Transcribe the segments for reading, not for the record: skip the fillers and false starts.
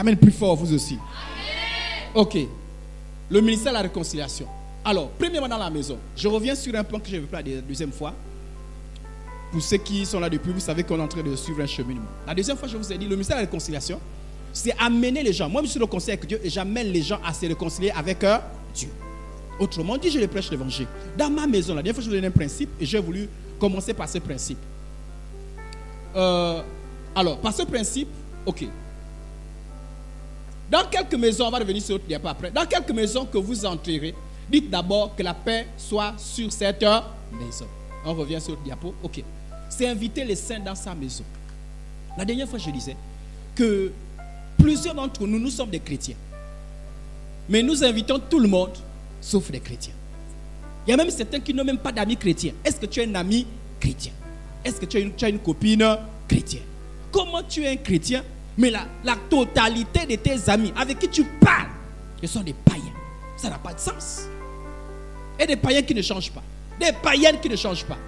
Amen, plus fort, vous aussi. Ok. Le ministère de la réconciliation. Alors, premièrement dans la maison, je reviens sur un point que je vais faire la deuxième fois. Pour ceux qui sont là depuis, vous savez qu'on est en train de suivre un cheminement. La deuxième fois, je vous ai dit, le ministère de la réconciliation, c'est amener les gens. Moi, je suis réconcilié avec Dieu et j'amène les gens à se réconcilier avec Dieu. Autrement dit, je les prêche l'évangile. Dans ma maison, la dernière fois, je vous ai donné un principe et j'ai voulu commencer par ce principe. Alors, par ce principe, ok. Dans quelques maisons, on va revenir sur l'autre diapo après. Dans quelques maisons que vous entrerez, dites d'abord que la paix soit sur cette maison. On revient sur l'autre diapo. Ok. C'est inviter les saints dans sa maison. La dernière fois, je disais que plusieurs d'entre nous, nous sommes des chrétiens. Mais nous invitons tout le monde, sauf les chrétiens. Il y a même certains qui n'ont même pas d'amis chrétiens. Est-ce que tu es un ami chrétien? Est-ce que tu as une copine chrétienne? Comment tu es un chrétien, mais la totalité de tes amis avec qui tu parles, ce sont des païens? Ça n'a pas de sens. Et des païens qui ne changent pas. Des païennes qui ne changent pas.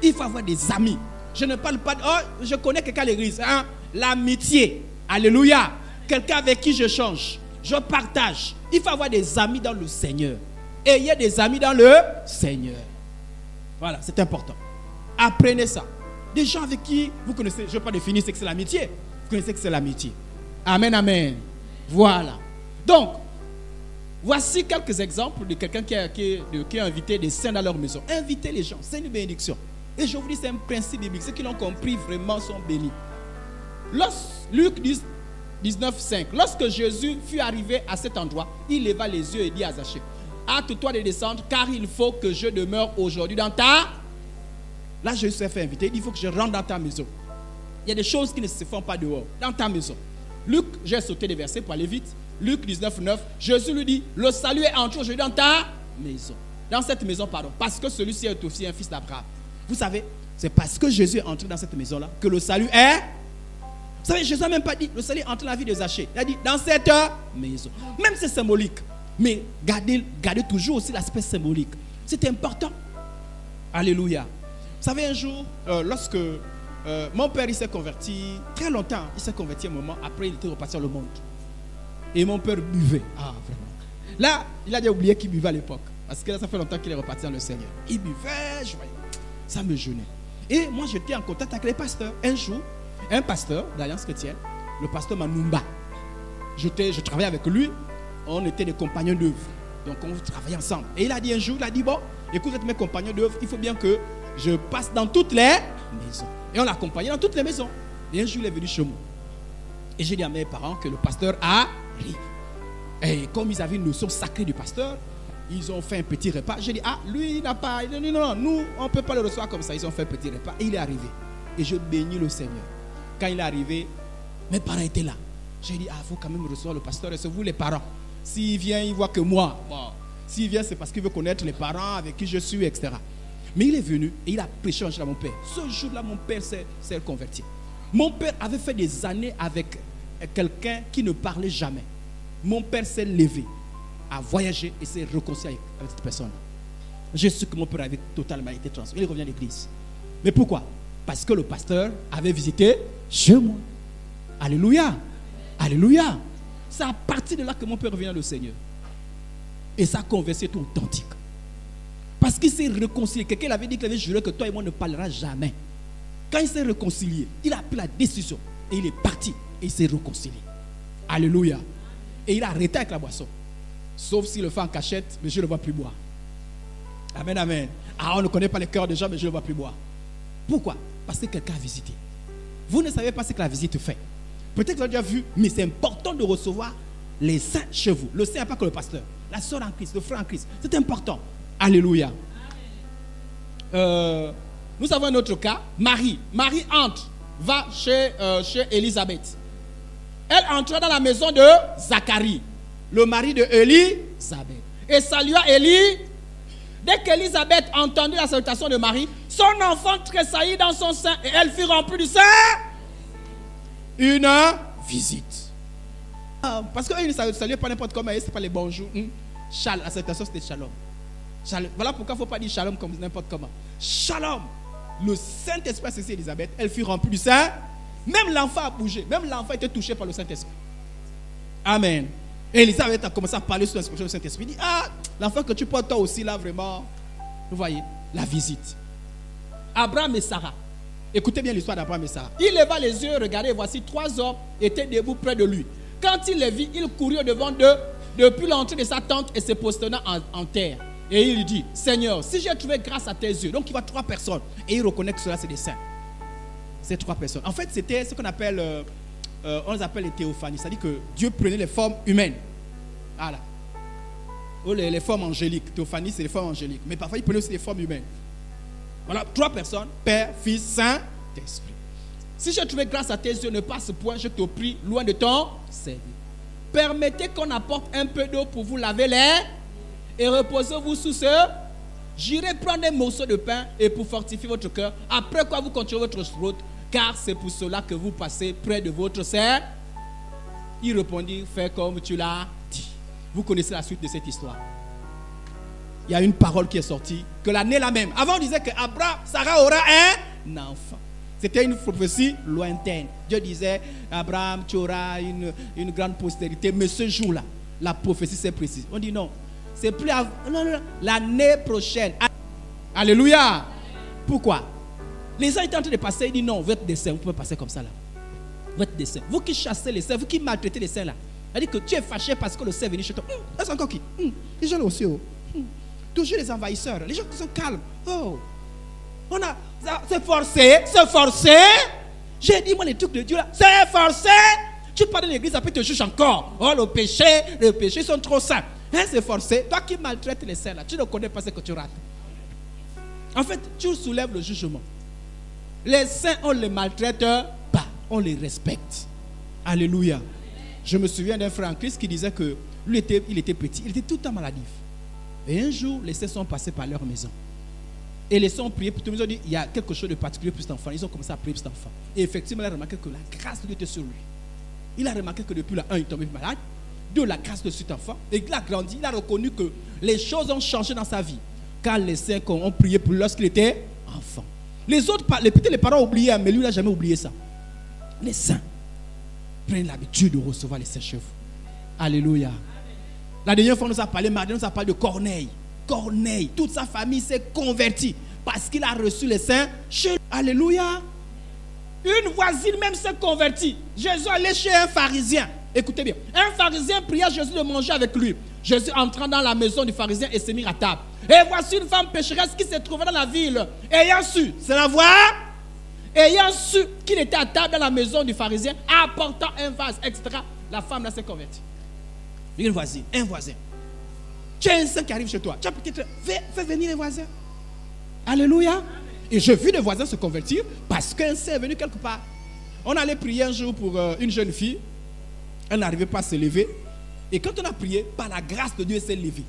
Il faut avoir des amis. Je ne parle pas de... Oh, je connais quelqu'un à l'église. Hein? L'amitié. Alléluia. Quelqu'un avec qui je change. Je partage. Il faut avoir des amis dans le Seigneur. Ayez des amis dans le Seigneur. Voilà, c'est important. Apprenez ça. Des gens avec qui vous connaissez, je ne vais pas définir ce que c'est l'amitié. Vous connaissez que c'est l'amitié. Amen, amen. Voilà. Donc, voici quelques exemples de quelqu'un qui a invité des saints dans leur maison. Invitez les gens, c'est une bénédiction. Et je vous dis, c'est un principe biblique. Ceux qui l'ont compris vraiment sont bénis. Luc 19,5. Lorsque Jésus fut arrivé à cet endroit, il leva les yeux et dit à Zachée, hâte-toi de descendre, car il faut que je demeure aujourd'hui dans ta... Là, Jésus s'est fait inviter. Il dit, il faut que je rentre dans ta maison. Il y a des choses qui ne se font pas dehors, dans ta maison. Luc, j'ai sauté des versets pour aller vite. Luc 19,9, Jésus lui dit, le salut est entré aujourd'hui dans ta maison. Dans cette maison, pardon, parce que celui-ci est aussi un fils d'Abraham. Vous savez, c'est parce que Jésus est entré dans cette maison-là que le salut est... Vous savez, Jésus n'a même pas dit, le salut est entré dans la vie de Zachée. Il a dit, dans cette maison. Même c'est symbolique. Mais gardez toujours aussi l'aspect symbolique. C'est important. Alléluia. Vous savez, un jour, lorsque mon père il s'est converti, très longtemps, il s'est converti un moment, après il était reparti dans le monde. Et mon père buvait. Ah, vraiment. Là, il a déjà oublié qu'il buvait à l'époque. Parce que là, ça fait longtemps qu'il est reparti dans le Seigneur. Il buvait, je voyais. Ça me gênait. Et moi, j'étais en contact avec les pasteurs. Un jour, un pasteur d'Alliance chrétienne, le pasteur Manumba, je travaillais avec lui. On était des compagnons d'œuvre. Donc, on travaillait ensemble. Et il a dit un jour, il a dit, bon, écoute, vous êtes mes compagnons d'œuvre, il faut bien que je passe dans toutes les maisons. Et on l'accompagnait dans toutes les maisons. Et un jour, il est venu chez moi. Et j'ai dit à mes parents que le pasteur arrive. Et comme ils avaient une notion sacrée du pasteur, ils ont fait un petit repas. J'ai dit, lui, il n'a pas... Il a dit, non, nous, on ne peut pas le recevoir comme ça. Ils ont fait un petit repas. Et il est arrivé. Et je bénis le Seigneur. Quand il est arrivé, mes parents étaient là. J'ai dit, il faut quand même recevoir le pasteur. Et c'est vous les parents. S'il vient, il voit que moi. Bon, s'il vient, c'est parce qu'il veut connaître les parents avec qui je suis, etc. Mais il est venu et il a prêché à mon père. Ce jour-là, mon père s'est converti. Mon père avait fait des années avec quelqu'un qui ne parlait jamais. Mon père s'est levé, a voyagé et s'est réconcilié avec cette personne. Je sais que mon père avait totalement été transformé. Il revient à l'église. Mais pourquoi? Parce que le pasteur avait visité chez moi. Alléluia. Alléluia. C'est à partir de là que mon père revient au Seigneur. Et sa conversion est authentique. Parce qu'il s'est réconcilié. Quelqu'un avait dit qu'il avait juré que toi et moi ne parlera jamais. Quand il s'est réconcilié, il a pris la décision. Et il est parti. Et il s'est réconcilié. Alléluia. Et il a arrêté avec la boisson. Sauf s'il le fait en cachette, mais je ne le vois plus boire. Amen, amen. On ne connaît pas les cœurs des gens, mais je ne le vois plus boire. Pourquoi? Parce que quelqu'un a visité. Vous ne savez pas ce que la visite fait. Peut-être que vous avez déjà vu, mais c'est important de recevoir les saints chez vous. Le saint n'est pas que le pasteur. La soeur en Christ, le frère en Christ. C'est important. Alléluia. Nous avons un autre cas. Marie entre, va chez Élisabeth. Elle entra dans la maison de Zacharie, le mari de Élisabeth. Et salua Élie. Dès qu'Élisabeth entendit la salutation de Marie, son enfant tressaillit dans son sein et elle fut remplie du sein. Une visite. Parce qu'eux ne saluaient pas n'importe comment, ce n'est pas les bonjours. La salutation c'était shalom. Voilà pourquoi il ne faut pas dire shalom comme n'importe comment. Shalom. Le Saint-Esprit a saisi Élisabeth, elle fut remplie du Saint. Même l'enfant a bougé, même l'enfant était touché par le Saint-Esprit. Amen. Et Elisabeth a commencé à parler sous l'instruction du Saint-Esprit. Il dit, ah, l'enfant que tu portes toi aussi là, vraiment, vous voyez, la visite. Abraham et Sarah. Écoutez bien l'histoire d'Abraham et Sarah. Il leva les yeux, regardez, et voici 3 hommes étaient debout près de lui. Quand il les vit, il courut devant d'eux, depuis l'entrée de sa tente et se prosterna en terre. Et il lui dit, Seigneur, si j'ai trouvé grâce à tes yeux. Donc il voit 3 personnes. Et il reconnaît que cela c'est des saints. Ces 3 personnes. En fait, c'était ce qu'on appelle, on les appelle les théophanies. C'est-à-dire que Dieu prenait les formes humaines. Voilà. Ou les formes angéliques. Théophanie, c'est les formes angéliques. Mais parfois, il prenait aussi les formes humaines. Voilà, 3 personnes, Père, Fils, Saint-Esprit. Si j'ai trouvé grâce à tes yeux, ne passe point, je te prie, loin de ton service. Permettez qu'on apporte un peu d'eau pour vous laver les et reposez-vous sous ce. J'irai prendre un morceau de pain et pour fortifier votre cœur. Après quoi vous continuez votre route, car c'est pour cela que vous passez près de votre Seigneur. Il répondit, fais comme tu l'as dit. Vous connaissez la suite de cette histoire. Il y a une parole qui est sortie, que l'année la même. Avant on disait que Abraham, Sarah aura un enfant. C'était une prophétie lointaine. Dieu disait, Abraham, tu auras une grande postérité. Mais ce jour-là, la prophétie s'est précise. On dit non, c'est plus avant, non, l'année prochaine. Alléluia. Pourquoi? Les gens étaient en train de passer, ils disent non, vous êtes des saints, vous pouvez passer comme ça là. Vous êtes des saints. Vous qui chassez les saints, vous qui maltraitez les saints là. C'est-à-dire que tu es fâché parce que le saint est venu chez toi. C'est encore qui? Les gens là aussi. Toujours les envahisseurs, les gens qui sont calmes. Oh, on a, c'est forcé, c'est forcé. J'ai dit moi les trucs de Dieu là, c'est forcé. Tu parles de l'église, après tu te juges encore. Oh le péché, ils sont trop saints. Hein, c'est forcé. Toi qui maltraites les saints là, tu ne connais pas ce que tu rates. En fait, tu soulèves le jugement. Les saints, on les maltraite pas, on les respecte. Alléluia. Je me souviens d'un frère en Christ qui disait que lui il était petit, il était tout le temps maladif. Et un jour, les saints sont passés par leur maison. Et les saints ont prié pour tout le monde. Ils ont dit, il y a quelque chose de particulier pour cet enfant. Ils ont commencé à prier pour cet enfant. Et effectivement, il a remarqué que la grâce de Dieu était sur lui. Il a remarqué que depuis là, 1, il est tombé malade. 2, la grâce de cet enfant. Et il a grandi, il a reconnu que les choses ont changé dans sa vie. Car les saints ont prié pour lui lorsqu'il était enfant. Les autres, peut-être les parents ont oublié, mais lui, il n'a jamais oublié ça. Les saints prennent l'habitude de recevoir les saints chez vous. Alléluia. La dernière fois, on nous a parlé, mardi, on nous a parlé de Corneille. Corneille, toute sa famille s'est convertie parce qu'il a reçu les saints chez lui. Alléluia. Une voisine même s'est convertie. Jésus allait chez un pharisien. Écoutez bien. Un pharisien pria Jésus de manger avec lui. Jésus entrant dans la maison du pharisien et s'est mis à table. Et voici une femme pécheresse qui s'est trouvée dans la ville. Ayant su, c'est la voix. Ayant su qu'il était à table dans la maison du pharisien, apportant un vase, etc. La femme là s'est convertie. Une voisine, un voisin. Tu as un saint qui arrive chez toi. Tu as peut-être fait venir les voisins. Alléluia. Et je vis les voisins se convertir parce qu'un saint est venu quelque part. On allait prier un jour pour une jeune fille. Elle n'arrivait pas à se lever. Et quand on a prié, par la grâce de Dieu, elle s'est levée.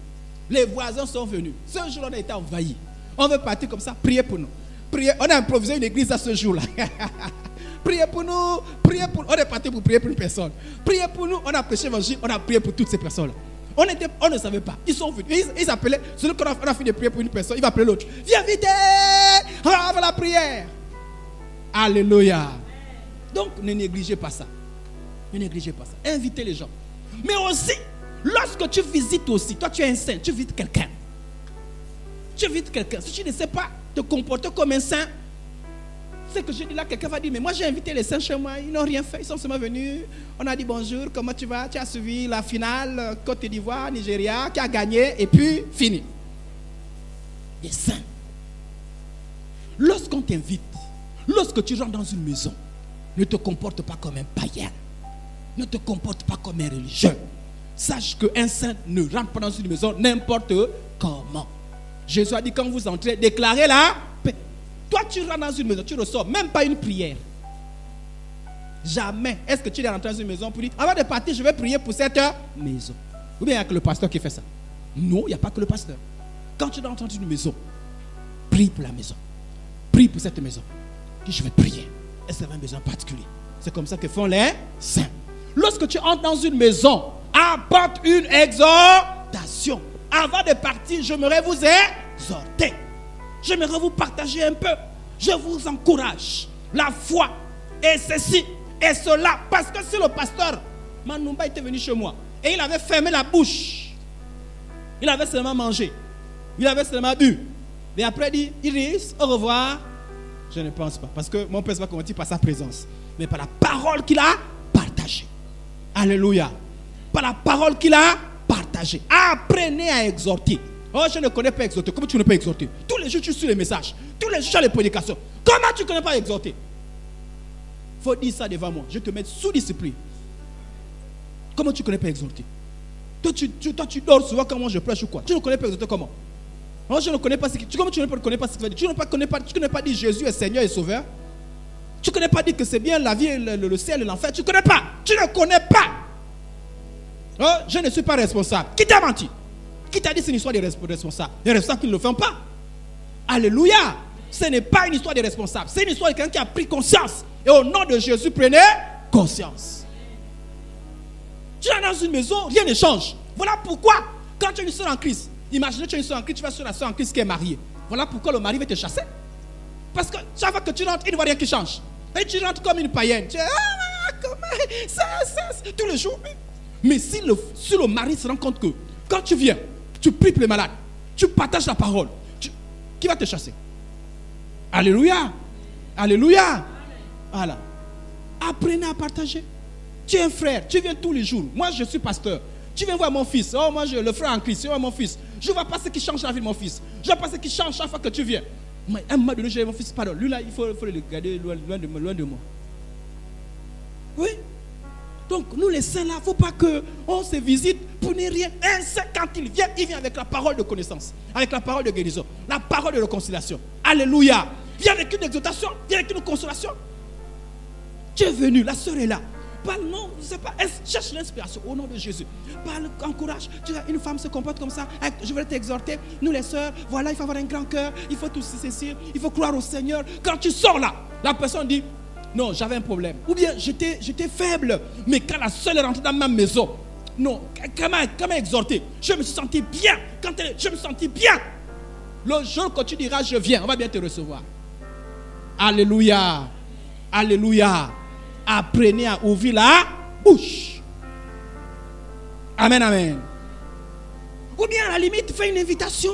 Les voisins sont venus. Ce jour, on a été envahis. On veut partir comme ça, prier pour nous. Prier. On a improvisé une église à ce jour-là. Priez pour nous, priez pour nous. On est parti pour prier pour une personne. Priez pour nous, on a prêché l'évangile, on a prié pour toutes ces personnes-là. On ne savait pas. Ils sont venus. Ils appelaient, celui qu'on a fini de prier pour une personne, il va appeler l'autre. Viens vite, on va la prière. Alléluia. Donc, ne négligez pas ça. Ne négligez pas ça. Invitez les gens. Mais aussi, lorsque tu visites aussi, toi tu es un saint, tu visites quelqu'un. Tu visites quelqu'un. Si tu ne sais pas te comporter comme un saint, ce que je dis là, quelqu'un va dire, mais moi j'ai invité les saints chez moi, ils n'ont rien fait, ils sont seulement venus, on a dit bonjour, comment tu vas, tu as suivi la finale, Côte d'Ivoire, Nigeria, qui a gagné, et puis fini. Les saints. Lorsqu'on t'invite, lorsque tu rentres dans une maison, ne te comporte pas comme un païen, ne te comporte pas comme un religieux. Sache qu'un saint ne rentre pas dans une maison n'importe comment. Jésus a dit, quand vous entrez, déclarez la paix. Toi, tu rentres dans une maison, tu ressors, même pas une prière. Jamais. Est-ce que tu es rentré dans une maison pour dire, avant de partir, je vais prier pour cette maison. Ou bien il n'y a que le pasteur qui fait ça? Non, il n'y a pas que le pasteur. Quand tu rentres dans une maison, prie pour la maison. Prie pour cette maison. Dis, je vais prier. Est-ce qu'il y a un besoin particulier? C'est comme ça que font les saints. Lorsque tu entres dans une maison, apporte une exhortation. Avant de partir, j'aimerais vous exhorter. J'aimerais vous partager un peu. Je vous encourage. La foi et ceci et cela. Parce que si le pasteur Manumba était venu chez moi. Et il avait fermé la bouche. Il avait seulement mangé. Il avait seulement bu. Et après, il dit, Iris, au revoir. Je ne pense pas. Parce que mon père va convertir par sa présence. Mais par la parole qu'il a partagée. Alléluia. Par la parole qu'il a partagée. Apprenez à exhorter. Oh, je ne connais pas exhorter. Comment tu ne peux pas exhorter? Tous les jours, tu suis les messages. Tous les jours, tu as les prédications. Comment tu ne connais pas exhorter? Il faut dire ça devant moi. Je vais te mettre sous discipline. Comment tu ne connais pas exhorter? Toi, tu dors souvent quand moi je prêche ou quoi? Tu ne connais pas exhorter comment? Moi, je ne connais pas ce qui... Comment tu ne connais pas ce qu'il veut dire? Tu ne connais pas dire Jésus est Seigneur et Sauveur? Tu ne connais pas dire que c'est bien la vie, le ciel et l'enfer? Tu ne connais pas. Tu ne connais pas. Oh, je ne suis pas responsable. Qui t'a menti? Qui t'a dit que c'est une histoire des responsables? Les responsables qui ne le font pas. Alléluia. Ce n'est pas une histoire des responsables. C'est une histoire de quelqu'un qui a pris conscience. Et au nom de Jésus, prenez conscience. Tu es dans une maison, rien ne change. Voilà pourquoi, quand tu es une soeur en Christ, imaginez que tu es une soeur en Christ, tu vas sur la soeur en Christ qui est mariée. Voilà pourquoi le mari va te chasser. Parce que chaque fois que tu rentres, il ne voit rien qui change. Et tu rentres comme une païenne. Tu es, comment ça, tous les jours. Mais si le mari se rend compte que quand tu viens, tu pries pour les malades, tu partages la parole, qui va te chasser? Alléluia. Alléluia. Voilà. Apprenez à partager. Tu es un frère, tu viens tous les jours. Moi, je suis pasteur. Tu viens voir mon fils. Oh, moi, le frère en Christ, tu vois mon fils. Je ne vois pas ce qui change la vie de mon fils. Je ne vois pas ce qui change chaque fois que tu viens. Mais à un moment donné, j'ai mon fils, pardon. Lui, là, il faut le garder loin de moi. Oui. Donc, nous, les saints, là, il ne faut pas qu'on se visite pour ne rien. Un saint, quand il vient avec la parole de connaissance, avec la parole de guérison, la parole de réconciliation. Alléluia. Viens avec une exhortation, viens avec une consolation. Tu es venu, la sœur est là. Parle, non, je ne sais pas, cherche l'inspiration au nom de Jésus. Parle, encourage. Tu as une femme se comporte comme ça. Je vais t'exhorter. Nous les sœurs, voilà, il faut avoir un grand cœur. Il faut tout cesser. Il faut croire au Seigneur. Quand tu sors là, la personne dit, non, j'avais un problème. Ou bien j'étais faible. Mais quand la sœur est rentrée dans ma maison, non, comment exhorter? Je me suis senti bien. Je me sentis bien. Le jour que tu diras, je viens, on va bien te recevoir. Alléluia. Alléluia. Apprenez à ouvrir la bouche. Amen, amen. Ou bien à la limite, fais une invitation.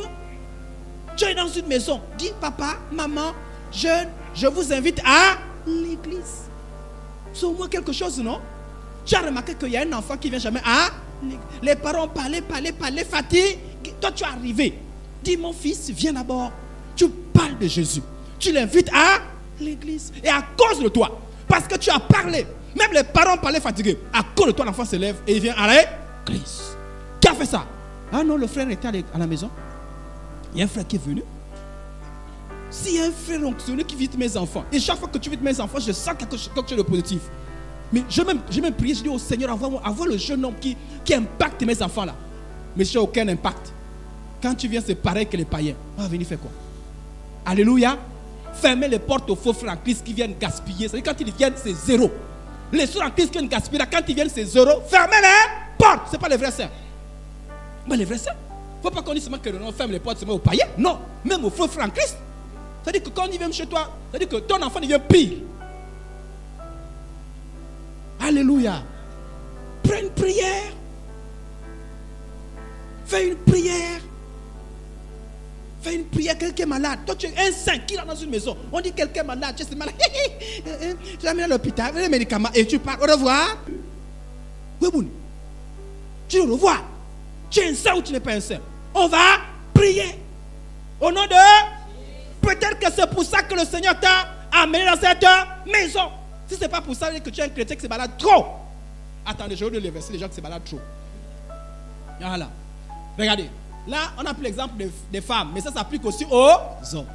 Tu es dans une maison. Dis, papa, maman, jeune, je vous invite à l'église. C'est au moins quelque chose, non? Tu as remarqué qu'il y a un enfant qui ne vient jamais à l'église. Les parents parlaient, fatigués. Toi, tu es arrivé. Dis, mon fils, viens d'abord. Tu parles de Jésus. Tu l'invites à l'église. Et à cause de toi, parce que tu as parlé, même les parents parlaient fatigués, à cause de toi, l'enfant se lève et il vient à l'église. Qui a fait ça? Ah non, le frère était à la maison. Il y a un frère qui est venu. S'il y a un frère onctionné qui visite mes enfants, et chaque fois que tu visites mes enfants, je sens quelque chose de positif. Mais je même prié, je dis au Seigneur, avoir le jeune homme qui impacte mes enfants là. Mais je n'ai aucun impact. Quand tu viens, c'est pareil que les païens. On va venir faire quoi? Alléluia. Fermez les portes aux faux frères en Christ qui viennent gaspiller. C'est-à-dire quand ils viennent, c'est zéro. Les frères en Christ qui viennent gaspiller, quand ils viennent, c'est zéro. Fermez les portes. Ce n'est pas les vrais saints. Mais les vrais saints, il ne faut pas qu'on dise seulement que l'on ferme les portes seulement aux païens. Non, même aux faux frères en Christ. C'est-à-dire que quand ils viennent chez toi, c'est-à-dire que ton enfant devient pire. Alléluia. Prends une prière. Fais une prière. Fais une prière, quelqu'un est malade. Toi, tu es un saint qui est dans une maison. On dit quelqu'un est malade, tu es malade. Tu l'amènes à l'hôpital, les médicaments et tu pars. Au revoir. Oui, bon. Tu le revois. Tu es un saint ou tu n'es pas un saint. On va prier. Au nom de... Peut-être que c'est pour ça que le Seigneur t'a amené dans cette maison. Si ce n'est pas pour ça que tu es un chrétien qui se balade trop. Attendez, je vais vous les verser les gens qui se baladent trop. Voilà. Regardez. Là, on a pris l'exemple des femmes, mais ça s'applique aussi aux hommes.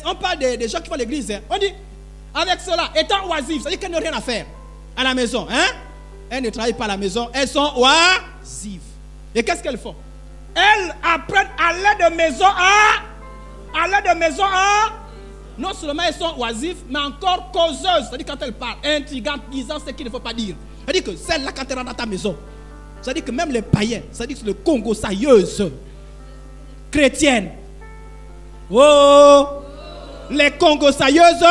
On parle des gens qui vont à l'église. Hein. On dit, avec cela, étant oisives, c'est-à-dire qu'elles n'ont rien à faire à la maison. Hein? Elles ne travaillent pas à la maison, elles sont oisives. Et qu'est-ce qu'elles font? Elles apprennent à l'aide de maison non seulement elles sont oisives, mais encore causeuses. C'est-à-dire quand elles parlent, intrigantes, disant ce qu'il ne faut pas dire. C'est-à-dire que celle-là, quand elle rentre dans ta maison, c'est-à-dire que même les païens, c'est-à-dire que le Congo sailleuse, chrétienne. Oh, les Congo sailleuses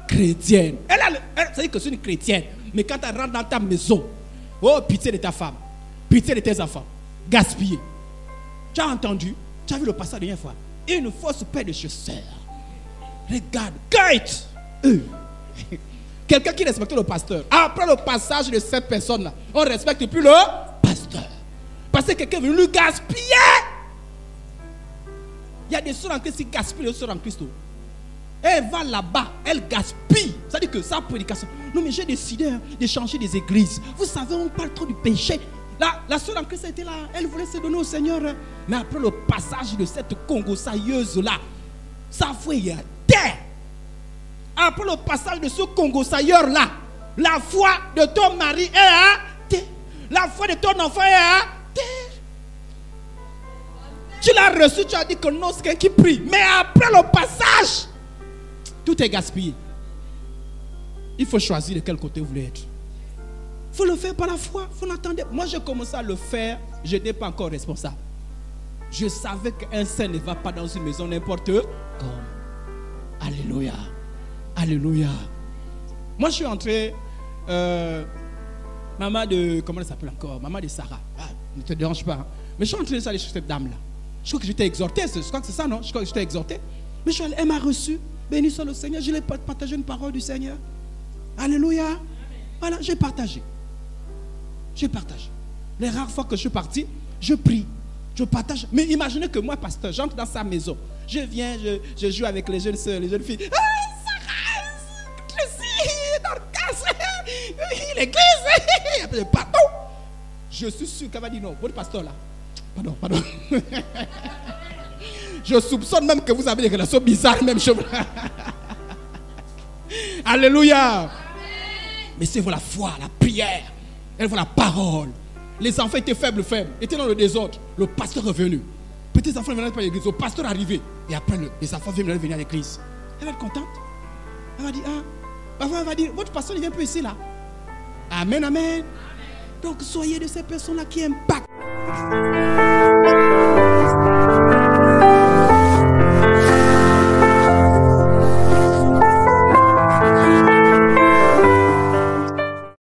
chrétiennes. C'est-à-dire que c'est une chrétienne. Mais quand elle rentre dans ta maison, Oh, pitié de ta femme. Pitié de tes enfants. Gaspiller. Tu as entendu? Tu as vu le passage la dernière fois? Une fausse paire de chaussures. Regarde. Kate. Quelqu'un qui respecte le pasteur. Après le passage de cette personne-là, on ne respecte plus le pasteur. Parce que quelqu'un est venu lui gaspiller. Il y a des sœurs en Christ qui gaspillent les sœurs en Christ. Elle va là-bas, elle gaspille. Ça dit que sa prédication. Non, mais j'ai décidé de changer des églises. Vous savez, on parle trop du péché. La sœur en Christ était là, elle voulait se donner au Seigneur. Mais après le passage de cette Congo-sailleuse-là, sa foi est à terre. Après le passage de ce Congo-sailleur-là, la foi de ton mari est à terre. La foi de ton enfant est à terre. Tu l'as reçu, tu as dit que non, c'est quelqu'un qui prie. Mais après le passage, tout est gaspillé. Il faut choisir de quel côté vous voulez être. Il faut le faire par la foi. Faut n'attendre. Moi, j'ai commencé à le faire. Je n'étais pas encore responsable. Je savais qu'un saint ne va pas dans une maison n'importe comment. Alléluia. Alléluia. Moi, je suis entré. Maman de. Comment elle s'appelle encore? Maman de Sarah. Ah, ne te dérange pas. Hein. Mais je suis entré d'aller chez cette dame-là. Je crois que j'étais exhorté. Je crois que c'est ça, non? Je crois que j'étais exhorté. Mais elle m'a reçu. Béni soit le Seigneur. Je lui ai partagé une parole du Seigneur. Alléluia. Amen. Voilà, j'ai partagé. J'ai partagé. Les rares fois que je suis parti, je prie. Je partage. Mais imaginez que moi, pasteur, j'entre dans sa maison. Je viens, je joue avec les jeunes soeurs, les jeunes filles. Ah, Sarah, l'église. Pardon. Je suis sûr qu'elle va dire non. Votre pasteur là. Pardon. Je soupçonne même que vous avez des relations bizarres, même chose. Alléluia. Amen. Mais c'est pour la foi, la prière. Elle voit la parole. Les enfants étaient faibles, étaient dans le désordre. Le pasteur est venu. Petits enfants venaient pas à l'église. Le pasteur est arrivé. Et après, les enfants viennent venir à l'église. Elle va être contente. Elle va dire, elle va dire, votre pasteur ne vient plus ici là. Amen, amen. Donc soyez de ces personnes-là qui impactent.